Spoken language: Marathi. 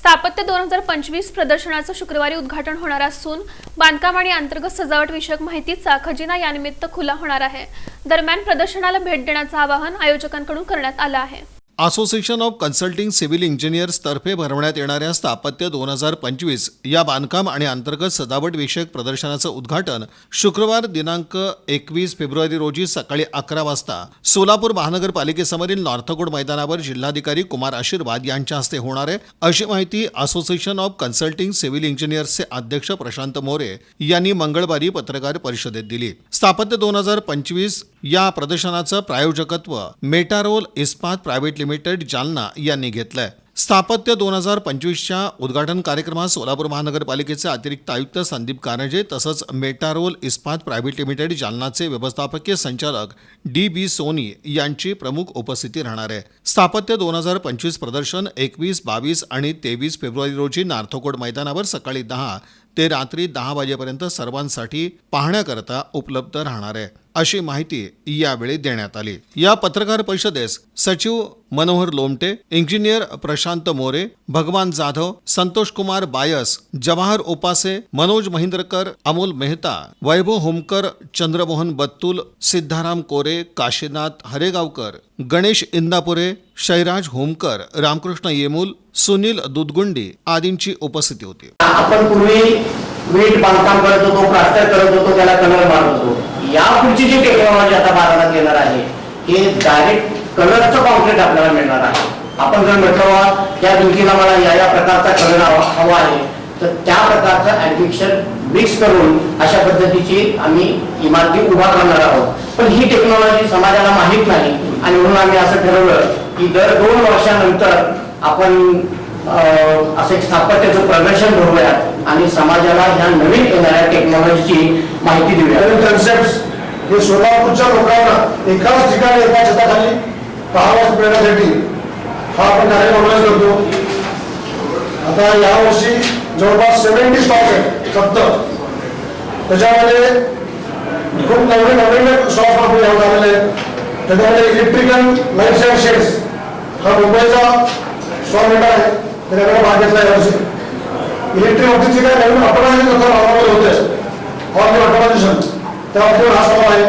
स्थापत्य 2025 प्रदर्शनाचं शुक्रवारी उद्घाटन होणार असून बांधकाम आणि अंतर्गत सजावट विषयक माहितीचा खजिना यानिमित्त खुला होणार आहे। दरम्यान प्रदर्शनाला भेट देण्याचं आवाहन आयोजकांकडून करण्यात आलं आहे। Association of consulting civil engineers तर्फे भरवण्यात येणाऱ्या स्थापत्य 2025 या बांधकाम आणि अंतर्गत सजावट विषयक प्रदर्शनाचं उद्घाटन शुक्रवार दिनांक 21 फेब्रुवारी रोजी सकाळी 11 वाजता सोलापूर महानगरपालिकेसमोरील नॉर्थकोट मैदानावर जिल्हाधिकारी कुमार आशीर्वाद यांच्या हस्ते होणार आहे, अशी माहिती असोसिएशन ऑफ कन्सल्टिंग सिव्हिल इंजिनियर्सचे अध्यक्ष प्रशांत मोरे यांनी मंगळवारी पत्रकार परिषदेत दिली। स्थापत्य 2025 या प्रदर्शनाचं प्रायोजकत्व मेटारोल इस्पात प्रायव्हेट लिमिटेड जालना यांनी घेतलंय। स्थापत्य 2025च्या उद्घाटन कार्यक्रमात सोलापूर महानगरपालिकेचे अतिरिक्त आयुक्त संदीप कानजे तसंच मेटारोल इस्पात प्रायव्हेट लिमिटेड जालनाचे व्यवस्थापकीय संचालक DB सोनी यांची प्रमुख उपस्थिती राहणार आहे। स्थापत्य 2025 प्रदर्शन 21, 22 आणि 23 फेब्रुवारी रोजी नॉर्थकोट मैदानावर सकाळी 10 ते रात्री 10 वाजेपर्यंत सर्वांसाठी पाहण्याकरता उपलब्ध राहणार आहे, अशी माहिती यावेळी देण्यात आली। या पत्रकार परिषदेस सचिव मनोहर लोमटे, इंजिनियर प्रशांत मोरे, भगवान जाधव, संतोष कुमार बायस, जवाहर उपासे, मनोज महिंद्रकर, अमोल मेहता, वैभव होमकर, चंद्रमोहन बत्तुल, सिद्धाराम कोरे, काशीनाथ हरेगावकर, गणेश इंदापुरे, शैराज होमकर, रामकृष्ण येमूल, सुनील दुधगुंडी आदींची उपस्थिती होती। आपण पूर्वी वीट बांधकाम करत होतो, प्लास्टर करत होतो, त्याला कलर मारत होतो। या पुढची जी टेक्नॉलॉजी आता बाजारात येणार आहे हे डायरेक्ट कलरचं कॉन्क्रीट आपल्याला मिळणार आहे। आपण जर म्हटलं त्या भिंतीला मला या प्रकारचा कलर हवा आहे तर त्या प्रकारचं ऍडमिक्शन मिक्स करून अशा पद्धतीची आम्ही इमारती उभा करणार आहोत। पण ही टेक्नॉलॉजी समाजाला माहीत नाही आणि म्हणून आम्ही असं ठरवलं की दर 2 वर्षानंतर आपण असं एक स्थापत्याचं प्रदर्शन भरवूयात आणि समाजाला ह्या नवीन येणाऱ्या टेक्नॉलॉजीची माहिती देऊया। कन्सेप्ट हे सोलापूरच्या लोकांना एकाच ठिकाणी एका छताखाली पाहावयास मिळण्यासाठी हा आपण कार्यक्रम ऑर्गनाइज करतो। आता यावर्षी जवळपास 70 स्टॉक आहेत फक्त, त्याच्यामध्ये खूप नवीन स्टॉक आपण यावर आलेले आहेत। त्याच्यामध्ये इलेक्ट्रिकल लाईट साईड शेड्स हा मुंबईचा स्टॉक मिळणार आहे, त्याच्याकडे भाग घेतला यावर्षी। इलेक्ट्रिक ऑफिसची काय नवीन ऑटोमायझेशन होते, ऑटोमायझेशन त्यावर हा स्टॉक आहे।